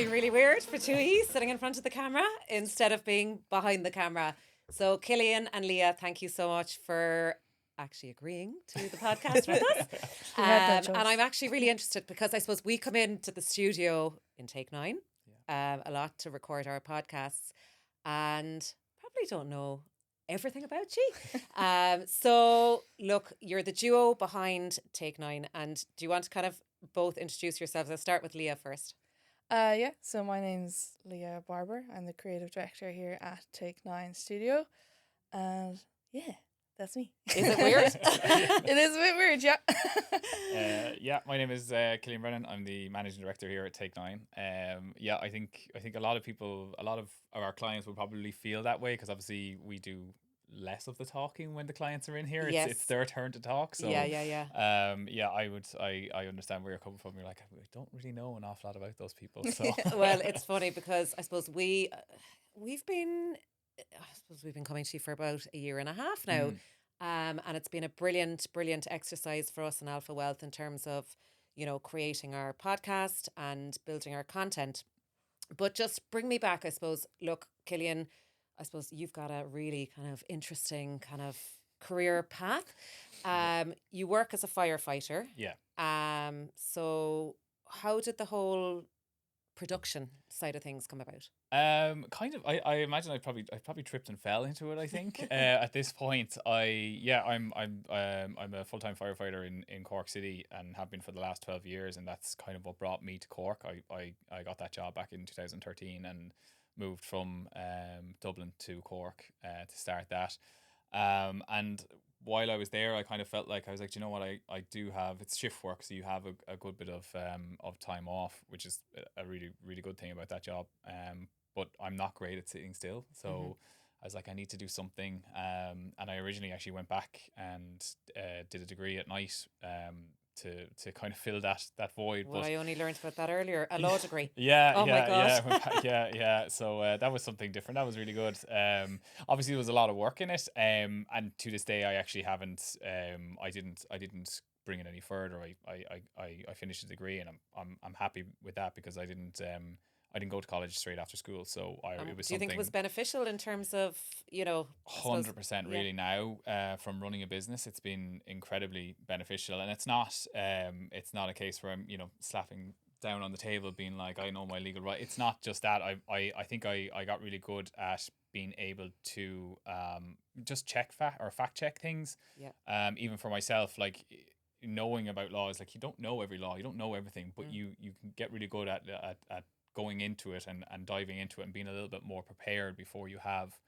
be really weird for two E's sitting in front of the camera instead of being behind the camera. So Kilian and Leah, thank you so much for actually agreeing to the podcast with us. We had no choice. And I'm actually really interested because I suppose we come into the studio in Take 9 a lot to record our podcasts and probably don't know everything about you. So look, you're the duo behind Take 9, and do you want to kind of both introduce yourselves? I'll start with Leah first. So my name's Leah Barbour. I'm the creative director here at Take 9 Studio. And yeah, that's me. Is it weird? It is a bit weird, yeah. My name is Kilian Brennan. I'm the managing director here at Take 9. I think a lot of our clients will probably feel that way because obviously we do less of the talking when the clients are in here. Yes. It's their turn to talk. So Yeah. I understand where you're coming from. You're like, I don't really know an awful lot about those people. So Well, it's funny because I suppose we've been coming to you for about a year and a half now. And it's been a brilliant exercise for us in Alpha Wealth in terms of, creating our podcast and building our content. But just bring me back, I suppose. Look, Kilian, I suppose you've got a really kind of interesting kind of career path. You work as a firefighter. Yeah. So how did the whole production side of things come about? I imagine I probably tripped and fell into it. I think at this point, I'm a full-time firefighter in Cork City and have been for the last 12 years, and that's kind of what brought me to Cork. I got that job back in 2013 and moved from Dublin to Cork to start that. And while I was there, I kind of felt like I was like, do you know what, I do have, it's shift work, so you have a good bit of time off, which is a really, really good thing about that job. But I'm not great at sitting still. So I was like, I need to do something. And I originally actually went back and did a degree at night to kind of fill that void. Well, but I only learned about that earlier. A law degree. my gosh. yeah. So that was something different. That was really good. Obviously there was a lot of work in it. And to this day, I actually haven't. I didn't bring it any further. I finished the degree, and I'm happy with that because I didn't go to college straight after school. So it was. Do you think it was beneficial in terms of 100% really now from running a business? It's been incredibly beneficial, and it's not a case where I'm slapping down on the table being like, I know my legal right. It's not just that. I think I got really good at being able to just fact check things. Even for myself, like knowing about laws, like you don't know every law, you don't know everything, but you can get really good at going into it and diving into it and being a little bit more prepared before you have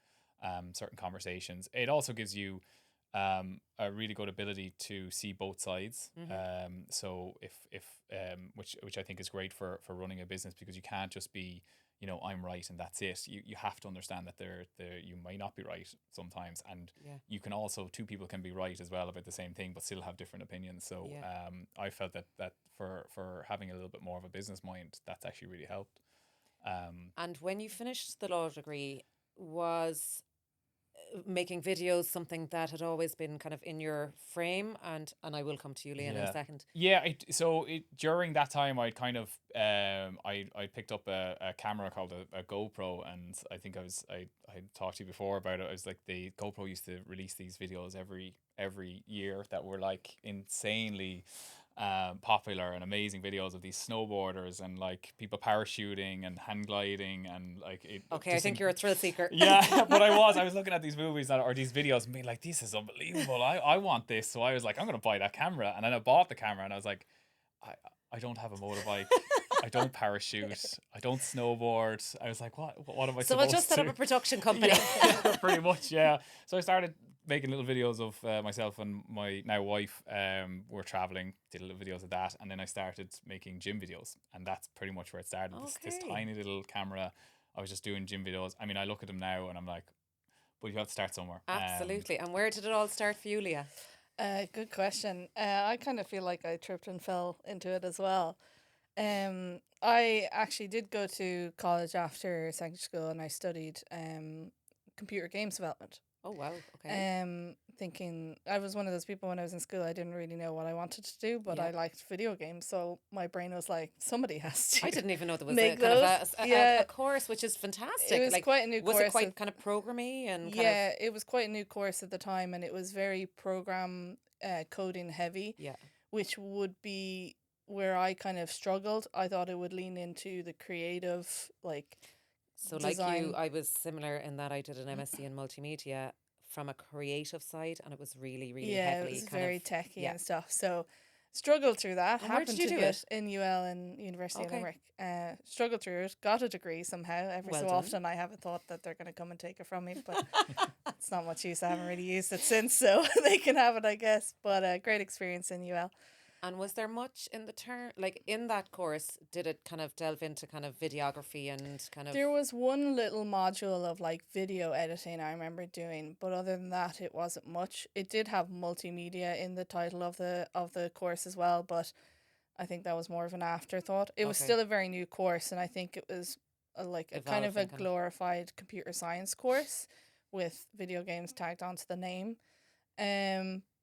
certain conversations. It also gives you a really good ability to see both sides. So if which I think is great for running a business, because you can't just be, I'm right and that's it. You have to understand that you might not be right sometimes, and you can also, two people can be right as well about the same thing but still have different opinions. So I felt that for having a little bit more of a business mind, that's actually really helped. And when you finished the law degree, was making videos something that had always been kind of in your frame? And I will come to you, Leah, in a second. During that time, I kind of I picked up a camera called a GoPro, and I think I talked to you before about it. I was like, the GoPro used to release these videos every year that were like insanely popular and amazing videos of these snowboarders and like people parachuting and hang gliding and like it. Okay, I think you're a thrill seeker. Yeah, but I was looking at these movies or these videos and being like, this is unbelievable. I want this. So I was like, I'm gonna buy that camera, and then I bought the camera, and I was like, I don't have a motorbike. I don't parachute. I don't snowboard. I was like, what am I supposed to do? So I'll just set up a production company. Yeah, pretty much, yeah. So I started making little videos of myself and my now wife. We're traveling, did little videos of that, and then I started making gym videos, and that's pretty much where it started. This tiny little camera. I was just doing gym videos. I mean, I look at them now and I'm like, but you have to start somewhere. Absolutely. And where did it all start for you, Leah? Good question. I kind of feel like I tripped and fell into it as well. I actually did go to college after secondary school, and I studied computer games development. Oh wow. Okay. Thinking I was one of those people when I was in school, I didn't really know what I wanted to do, but Yeah. I liked video games, so my brain was like, somebody has to I didn't even know there was a make kind of those. a course, which is fantastic. It was Like, quite a new was course. it quite kind of programmy and kind of? Yeah, it was quite a new course at the time, and it was very program coding heavy, Yeah. which would be where I kind of struggled. I thought it would lean into the creative, like So like you, design. I was similar in that I did an MSc in multimedia from a creative side, and it was really, really Yeah, it heavily was kind very of techy yeah. and stuff. So struggled through that. And where did Happened you to do get it? in UL and University of Okay. Limerick. Struggled through it. Got a degree somehow. Every Well so done. often, I have a thought that they're going to come and take it from me, but it's not much use. I haven't really used it since, so they can have it, I guess. But a great experience in UL. And was there much in the term, like in that course, did it kind of delve into kind of videography and kind of? There was one little module of like video editing I remember doing, but other than that, it wasn't much. It did have multimedia in the title of the course as well, but I think that was more of an afterthought. It was Okay. still a very new course, and I think it was like a kind of a Evolving, kind of. glorified computer science course with video games tagged onto the name.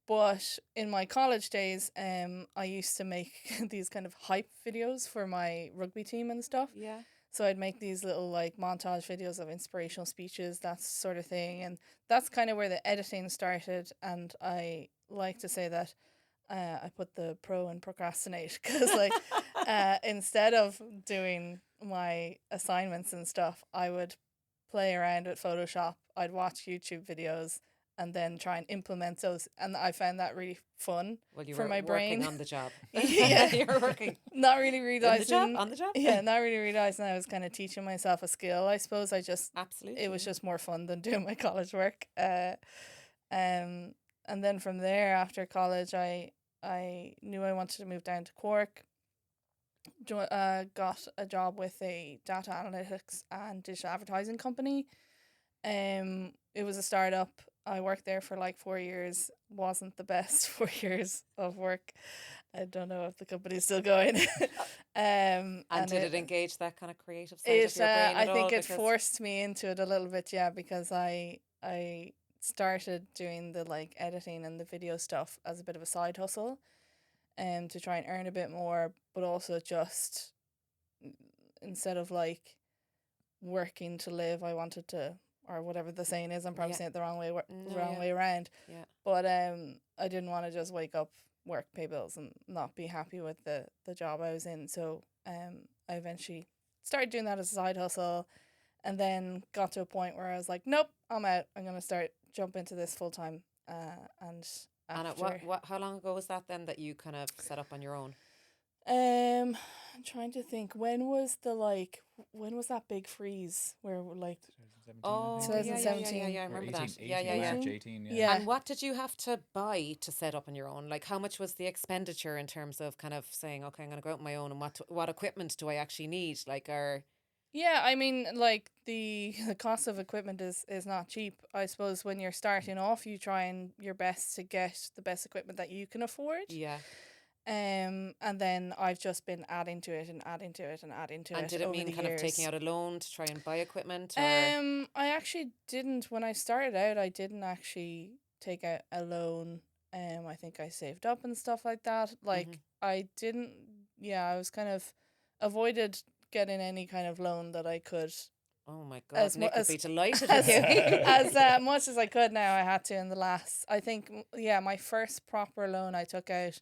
But in my college days, I used to make these kind of hype videos for my rugby team and stuff. Yeah. So I'd make these little like montage videos of inspirational speeches, that sort of thing, and that's kind of where the editing started. And I like to say that I put the pro in procrastinate because like instead of doing my assignments and stuff, I would play around with Photoshop. I'd watch YouTube videos and then try and implement those, and I found that really fun Well, you for were my working brain. on the job. Yeah. You were working Not really in the realizing job, on the job. yeah, not really realizing I was kind of teaching myself a skill. I suppose Absolutely. it was just more fun than doing my college work. And then from there, after college, I knew I wanted to move down to Cork. Got a job with a data analytics and digital advertising company. It was a startup. I worked there for like 4 years. Wasn't the best 4 years of work. I don't know if the company's still going. And did it engage that kind of creative side of your brain I at all? think it Because forced me into it a little bit, yeah, because I started doing the like editing and the video stuff as a bit of a side hustle, to try and earn a bit more, but also just instead of like working to live, I wanted to, or whatever the saying is. I'm probably Yeah. saying it the wrong way, No, wrong yeah. way around. Yeah. But I didn't want to just wake up, work, pay bills, and not be happy with the job I was in. So I eventually started doing that as a side hustle, and then got to a point where I was like, nope, I'm out. I'm gonna start jump into this full time. And And after how long ago was that then that you kind of set up on your own? I'm trying to think, when was that big freeze where like 2017, Oh, I think. yeah, 2017. I Or remember 18, that. Yeah, 18, yeah. March 18? 18, yeah. Yeah. And what did you have to buy to set up on your own? Like, how much was the expenditure in terms of kind of saying, okay, I'm going to go out on my own, and what equipment do I actually need? Like, Yeah, I mean, like the cost of equipment is not cheap. I suppose when you're starting off, you try and your best to get the best equipment that you can afford. yeah. And then I've just been adding to it and adding to it and adding to And it did it over mean the kind of years. taking out a loan to try and buy equipment? Or I actually didn't. When I started out, I didn't actually take out a loan. I think I saved up and stuff like that. Like Mhm. I didn't. Yeah, I was kind of avoided getting any kind of loan that I could. Oh my God, As Nick mu- would be as- delighted As, with you. as much as I could now, I had to in the last. I think yeah, my first proper loan I took out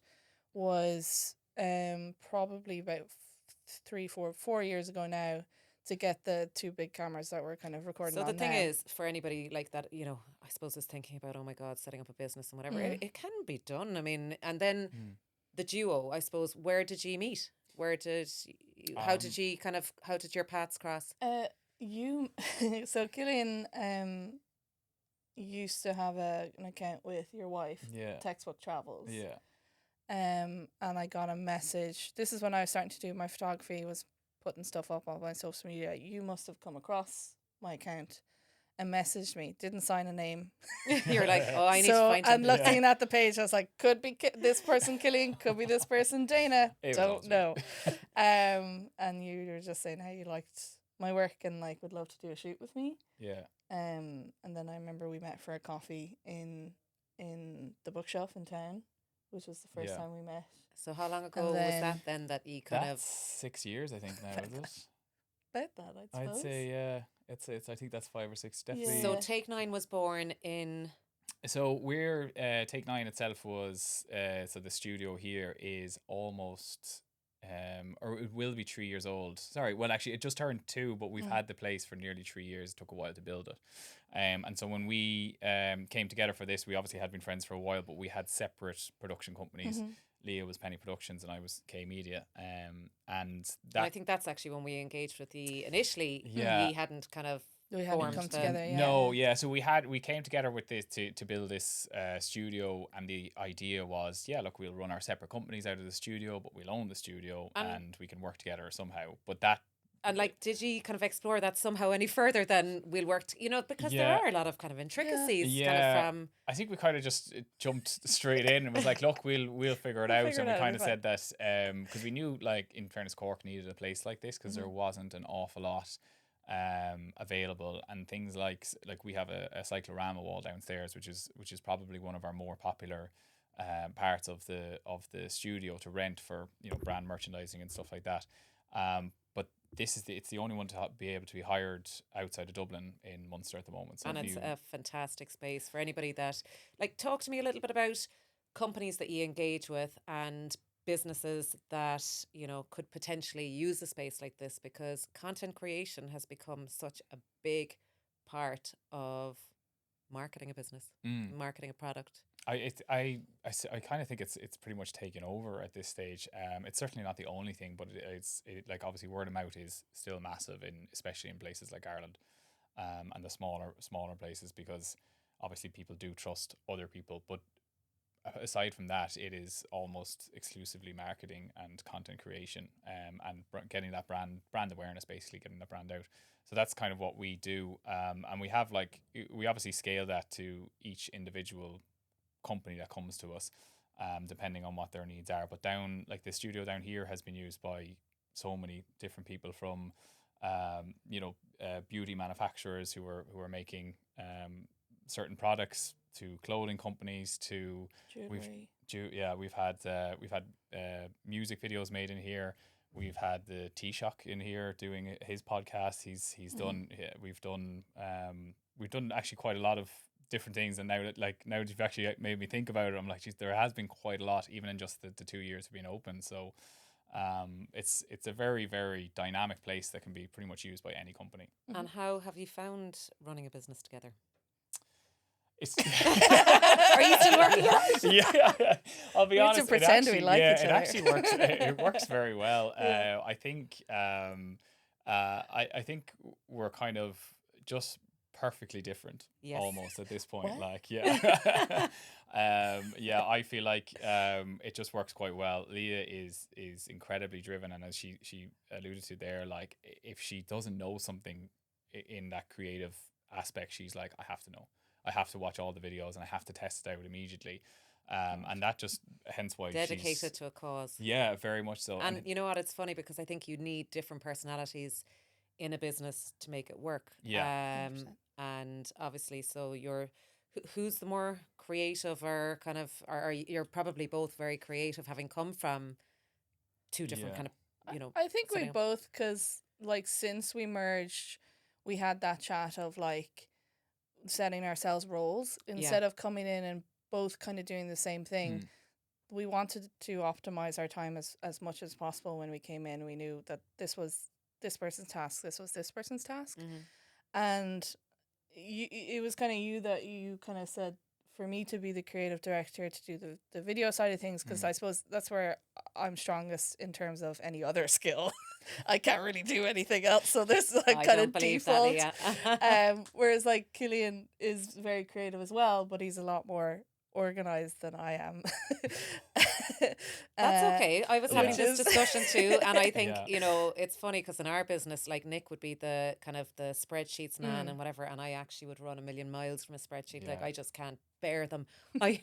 was probably about 4 years ago now, to get the two big cameras that we're kind of recording So on the thing now. is, for anybody like that, I suppose is thinking about, oh my God, setting up a business and whatever, it can be done. I mean, and then the duo, I suppose, where did you meet? How did your paths cross? You so Kilian used to have an account with your wife, Yeah. Textbook Travels. Yeah. And I got a message. This is when I was starting to do my photography, was putting stuff up on my social media. You must have come across my account and messaged me. Didn't sign a name. You're like, oh, I need So to find I'm him. looking at the page. I was like, could be this person Kilian, could be this person Dana. It was Don't always me. know. And you were just saying how you liked my work and like would love to do a shoot with me. Yeah. And then I remember we met for a coffee in the bookshelf in town, which was the first Yeah. time we met. So how long ago And was then that then that you kind That's of 6 years, I think now, is it? about that, I I'd suppose. say, yeah. It's. I think that's 5 or 6, definitely. So Yeah. Take Nine was born in So we're Take Nine itself was so the studio here is almost or it will be 3 years old. Sorry, well actually it just turned 2, but we've had the place for nearly 3 years. It took a while to build it. And so when we came together for this, we obviously had been friends for a while, but we had separate production companies. Leah was Penny Productions and I was K Media. And and that I think that's actually when we engaged with the initially Yeah. we hadn't kind of We hadn't formed come the- together yet. No, yeah. So we came together with this to build this studio, and the idea was, yeah, look, we'll run our separate companies out of the studio, but we'll own the studio and we can work together somehow. But that And like, did you kind of explore that somehow any further than we'll work, because there Yeah. are a lot of kind of intricacies kind Yeah. of from. I think we kind of just jumped straight in and was like, look, we'll figure it out. figure And it we out, kind it'll of be said that because we knew, like, in fairness, Cork needed a place like this because there wasn't an awful lot available, and things like we have a cyclorama wall downstairs, which is probably one of our more popular parts of the studio to rent for brand merchandising and stuff like that. But it's the only one to be able to be hired outside of Dublin in Munster at the moment. So And if it's you, a fantastic space for anybody that, like, talk to me a little bit about companies that you engage with and businesses that, could potentially use a space like this, because content creation has become such a big part of marketing a business, marketing a product. I kind of think it's pretty much taken over at this stage. It's certainly not the only thing, but it's like obviously word of mouth is still massive especially in places like Ireland, and the smaller places, because obviously people do trust other people. But aside from that, it is almost exclusively marketing and content creation, and getting that brand awareness, basically getting that brand out. So that's kind of what we do, and we obviously scale that to each individual company that comes to us, depending on what their needs are. But the studio down here has been used by so many different people, from beauty manufacturers who are making certain products, to clothing companies, to Jewelry. we've had music videos made in here. We've had the T-Shock in here doing his podcast. He's done. We've done actually quite a lot of different things, and now that you've actually made me think about it, I'm like, geez, there has been quite a lot, even in just the 2 years of being open. So it's a very, very dynamic place that can be pretty much used by any company. And how have you found running a business together? It's Are you still working on it? Yeah, I'll be We have honest. to pretend we like each it other. actually works. It works very well. Yeah. I think. I think we're kind of just perfectly different, Yes. almost at this point. What? Like, yeah, I feel like it just works quite well. Leah is incredibly driven, and as she alluded to there, like, if she doesn't know something in that creative aspect, she's like, I have to know. I have to watch all the videos and I have to test it out immediately. And that just, hence why Dedicated she's, to a cause. yeah, very much so. And you know what? It's funny because I think you need different personalities in a business to make it work. Yeah. 100%. And obviously, so who's the more creative, or kind of, or you're probably both very creative, having come from two different Yeah. kind of, I think we setting up. both, because like since we merged, we had that chat of like setting ourselves roles instead of coming in and both kind of doing the same thing. We wanted to optimize our time as much as possible. When we came in, we knew that this was this person's task, this was this person's task, and it was kind of you that you kind of said for me to be the creative director, to do the video side of things, because I suppose that's where I'm strongest in terms of any other skill. I can't really do anything else, so this is like I kind don't of believe default. that, yeah. Whereas like Kilian is very creative as well, but he's a lot more organized than I am. That's okay. I was having which this is- discussion too, and I think Yeah. it's funny because in our business, like, Nick would be the kind of the spreadsheets man and whatever, and I actually would run a million miles from a spreadsheet. Like, Yeah. I just can't bear them. I,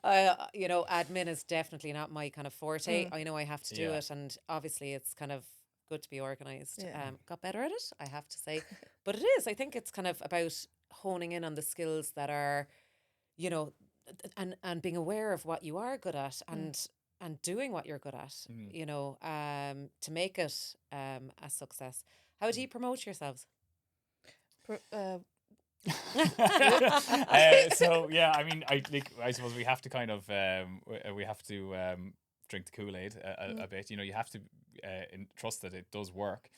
admin is definitely not my kind of forte. I know I have to do Yeah. it, and obviously it's kind of good to be organized. Yeah. Got better at it, I have to say, but it is. I think it's kind of about honing in on the skills that are, you know, and being aware of what you are good at and doing what you're good at, you know, to make it a success. How do you promote yourselves? So yeah, I mean, I suppose we have to kind of we have to drink the Kool-Aid a bit. You know, you have to trust that it does work.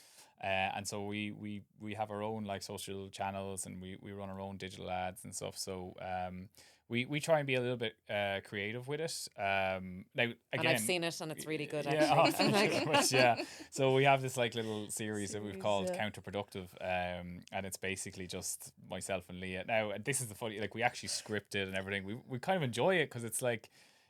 And so we have our own like social channels, and we run our own digital ads and stuff. So we try and be a little bit creative with it. Now again, and I've seen it, and it's really good. Yeah, actually. oh, thank you very much. Yeah, so we have this like little series that we've called Counterproductive, and it's basically just myself and Leah. Now this is the funny, like we actually scripted and everything. We kind of enjoy it because it's like,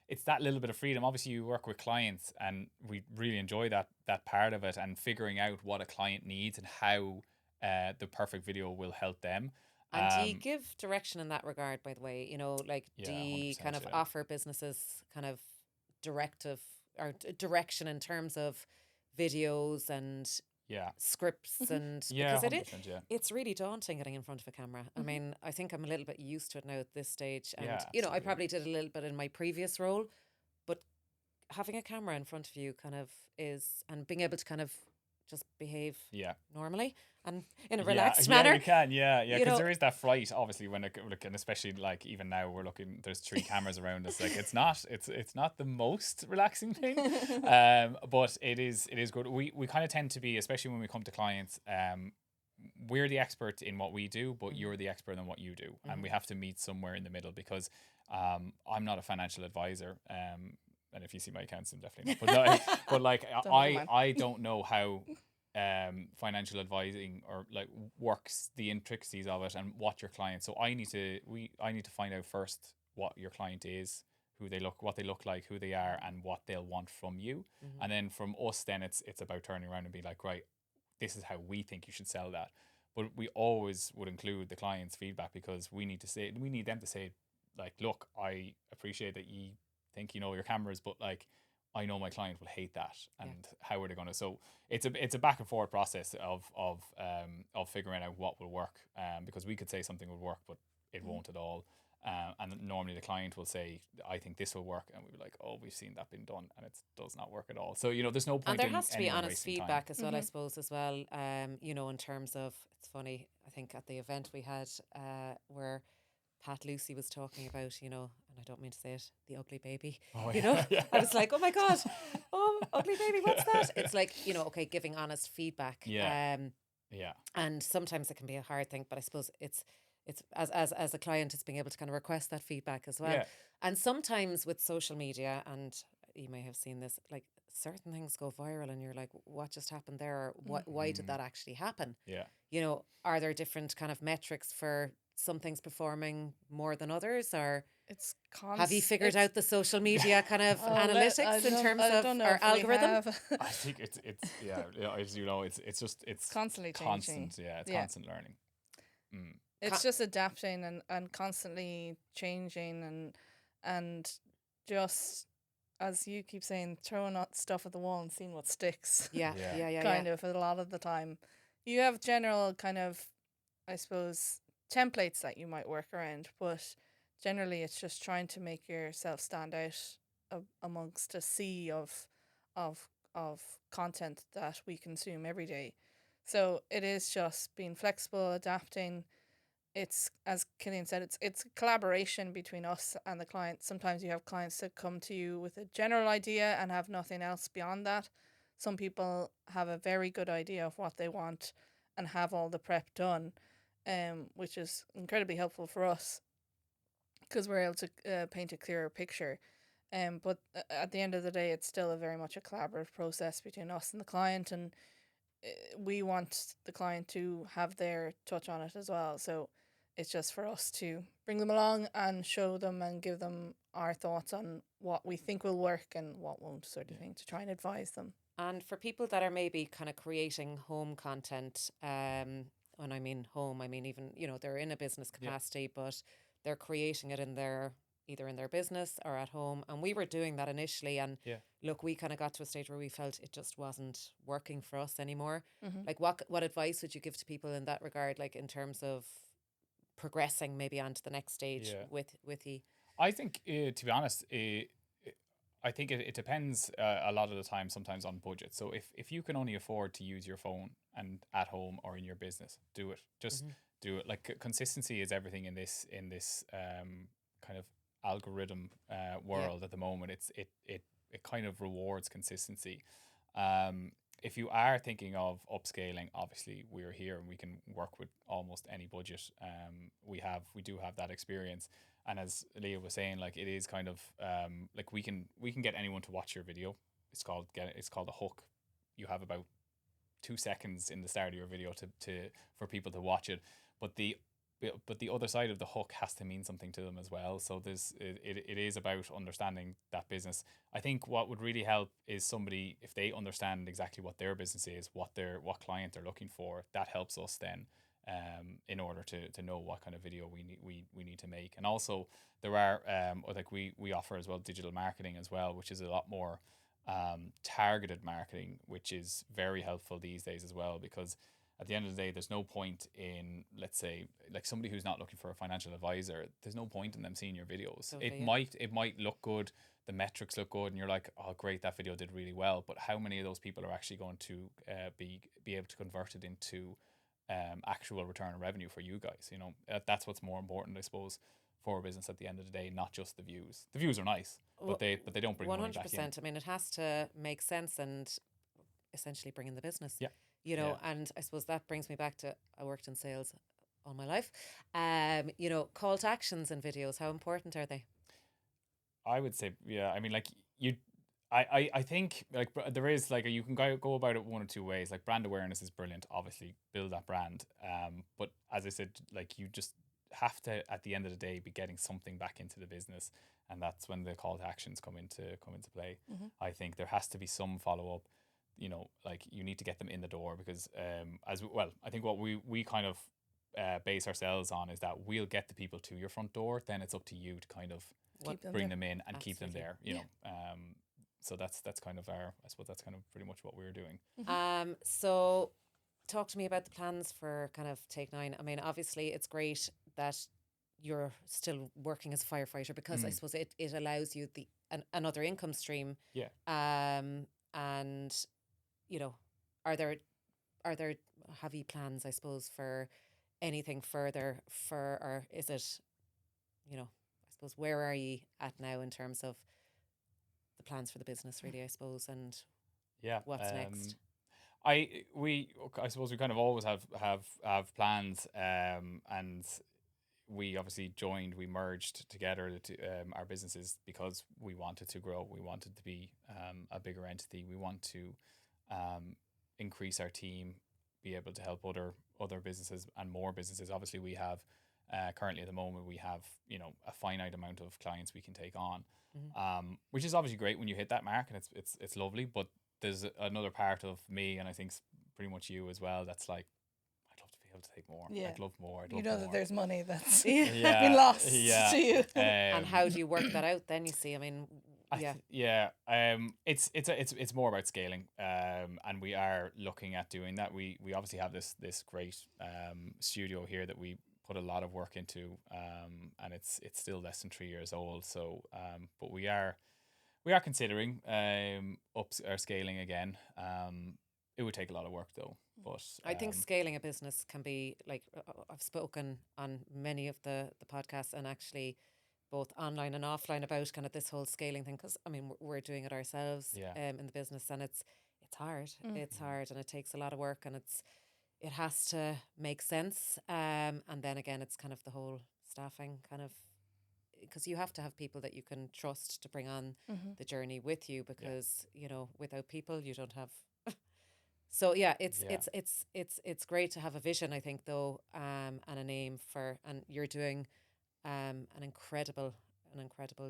it's that little bit of freedom. Obviously, you work with clients, and we really enjoy that part of it, and figuring out what a client needs and how the perfect video will help them. And do you give direction in that regard, by the way? You know, like, do you 100%, kind of yeah. offer businesses kind of directive or direction in terms of videos and Yeah. scripts and Yeah, because 100%, yeah. it's really daunting getting in front of a camera. I mean, I think I'm a little bit used to it now at this stage, and Yeah, you know, I absolutely. probably did a little bit in my previous role, but having a camera in front of you kind of is, and being able to kind of just behave Yeah. normally and in a Yeah, relaxed yeah, manner. you can, yeah, You because know- there is that fright, obviously, when and especially like even now we're looking, there's 3 cameras around us. Like it's not the most relaxing thing, but it is good. We kind of tend to be, especially when we come to clients, we're the expert in what we do, but you're the expert in what you do, and we have to meet somewhere in the middle, because I'm not a financial advisor, and if you see my accounts, I'm definitely not. But no, but like I don't know how financial advising or like works, the intricacies of it, and what your client. So I need to find out first what your client is, what they look like, who they are, and what they'll want from you. And then from us, then it's about turning around and be like, right, this is how we think you should sell that. But we always would include the client's feedback, because we need them to say, like, look, I appreciate that you think you know your cameras, but like, I know my client will hate that, and how are they going to? So it's a back and forth process of figuring out what will work, because we could say something would work, but it won't at all. And normally the client will say, I think this will work, and we'll be like, oh, we've seen that been done, and it does not work at all. So, you know, there's no point. And there has to be anyone honest wasting feedback time. as well, I suppose, as well. You know, in terms of, it's funny, I think at the event we had where Pat Lucy was talking about, you know, and I don't mean to say it, the ugly baby. Oh, You know, yeah. I was like, oh my God, oh, ugly baby, what's that? It's like, you know, okay, giving honest feedback. Yeah. Yeah. And sometimes it can be a hard thing, but I suppose it's as a client, it's being able to kind of request that feedback as well. Yeah. And sometimes with social media, and you may have seen this, like certain things go viral and you're like, what just happened there? Or why did that actually happen? Yeah. You know, are there different kind of metrics for some things performing more than others, or It's have you figured out the social media kind of analytics in terms of our algorithm? I think it's yeah, as you know, it's just it's constantly changing. constant. Yeah, it's Yeah. constant learning. It's just adapting and constantly changing and just, as you keep saying, throwing out stuff at the wall and seeing what sticks. Yeah. Kind of a lot of the time. You have general kind of, I suppose, templates that you might work around, but generally it's just trying to make yourself stand out amongst a sea of content that we consume every day. So it is just being flexible, adapting. It's, as Kilian said, it's a collaboration between us and the client. Sometimes you have clients that come to you with a general idea and have nothing else beyond that. Some people have a very good idea of what they want and have all the prep done, which is incredibly helpful for us because we're able to paint a clearer picture. But at the end of the day, it's still a very much a collaborative process between us and the client, and we want the client to have their touch on it as well. So it's just for us to bring them along and show them and give them our thoughts on what we think will work and what won't, sort of thing, to try and advise them. And for people that are maybe kind of creating home content, when I mean home, I mean even, you know, they're in a business capacity, but they're creating it either in their business or at home. And we were doing that initially, and look, we kind of got to a stage where we felt it just wasn't working for us anymore. Like what advice would you give to people in that regard, like in terms of progressing maybe onto the next stage Yeah. with you? I think, to be honest, I think it depends a lot of the time sometimes on budget. So if you can only afford to use your phone and at home or in your business, do it. Just do it. Like consistency is everything in this kind of algorithm world at the moment. It kind of rewards consistency. If you are thinking of upscaling, obviously we're here and we can work with almost any budget. We do have that experience. And as Leah was saying, like it is kind of like we can get anyone to watch your video. It's called a hook. You have about 2 seconds in the start of your video to for people to watch it. But the other side of the hook has to mean something to them as well. So it is about understanding that business. I think what would really help is somebody, if they understand exactly what their business is, what client they're looking for. That helps us then in order to know what kind of video we need to make. And also there are like we offer as well digital marketing as well, which is a lot more targeted marketing, which is very helpful these days as well, because at the end of the day, there's no point in, let's say, like somebody who's not looking for a financial advisor, there's no point in them seeing your videos. Totally, It might look good, the metrics look good, and you're like, oh great, that video did really well. But how many of those people are actually going to be able to convert it into actual return on revenue for you guys? You know, that's what's more important, I suppose, for a business at the end of the day, not just the views. The views are nice, but they don't bring money back in. 100%. I mean, it has to make sense and essentially bring in the business. Yeah. You know, and I suppose that brings me back to, I worked in sales all my life. You know, call to actions in videos, how important are they? I would say, yeah. I mean, like I think like there is like you can go about it one or two ways. Like brand awareness is brilliant, obviously build that brand. But as I said, like you just have to at the end of the day be getting something back into the business, and that's when the call to actions come into play. I think there has to be some follow up. You know, like you need to get them in the door because I think what we kind of base ourselves on is that we'll get the people to your front door. Then it's up to you to kind of bring them in and keep them there. You know, so that's kind of I suppose that's kind of pretty much what we're doing. So talk to me about the plans for kind of Take 9. I mean, obviously it's great that you're still working as a firefighter because I suppose it allows you another income stream. Yeah. And you know, are there have you plans, I suppose, for anything further or is it, you know, I suppose where are you at now in terms of the plans for the business really, I suppose, and what's next? I suppose we kind of always have plans, and we obviously we merged together our businesses because we wanted to grow. We wanted to be a bigger entity. We want to increase our team, be able to help other businesses and more businesses. Obviously, we have currently at the moment we have a finite amount of clients we can take on, which is obviously great when you hit that mark, and it's lovely. But there's another part of me, and I think pretty much you as well, that's like, I'd love to be able to take more. Yeah. I'd love more. You know that there's money that's Yeah. been lost to you. And how do you work that out then? You see, I mean, it's more about scaling, and we are looking at doing that. We obviously have this great studio here that we put a lot of work into, and it's still less than 3 years old. So, but we are considering scaling again. It would take a lot of work though. But I think scaling a business can be like, I've spoken on many of the podcasts and actually both online and offline about kind of this whole scaling thing, because I mean we're doing it ourselves in the business, and it's hard. It's hard, and it takes a lot of work, and it has to make sense. And then again, it's kind of the whole staffing kind of, because you have to have people that you can trust to bring on the journey with you, because you know, without people you don't have. So yeah, it's great to have a vision, I think, though, and a name and you're doing an incredible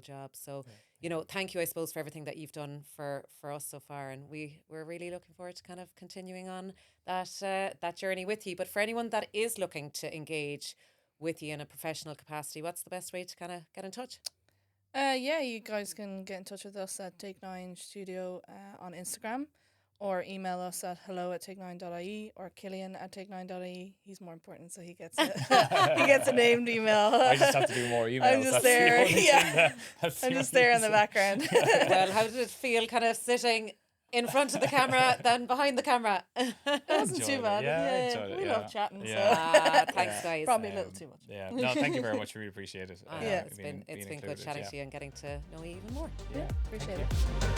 job. So you know, thank you, I suppose, for everything that you've done for us so far, and we're really looking forward to kind of continuing on that journey with you. But for anyone that is looking to engage with you in a professional capacity, what's the best way to kind of get in touch? You guys can get in touch with us at Take 9 Studio on Instagram, or email us at hello@take9.ie or Kilian@take9.ie. He's more important, so he gets he gets a named email. I just have to do more emails. I'm just That's there. the only Yeah. thing that's I'm the just only there in the reason. background. Well, how did it feel kind of sitting in front of the camera than behind the camera? It wasn't Enjoyed too it. bad. Yeah, I enjoyed it, we yeah. love chatting. Yeah. Thanks, Yeah. guys. Probably a little too much. Yeah. No, thank you very much. We really appreciate it. Yeah, it's being been good included, chatting yeah. to you and getting to know you even more. So, Yeah. appreciate Thank it. you.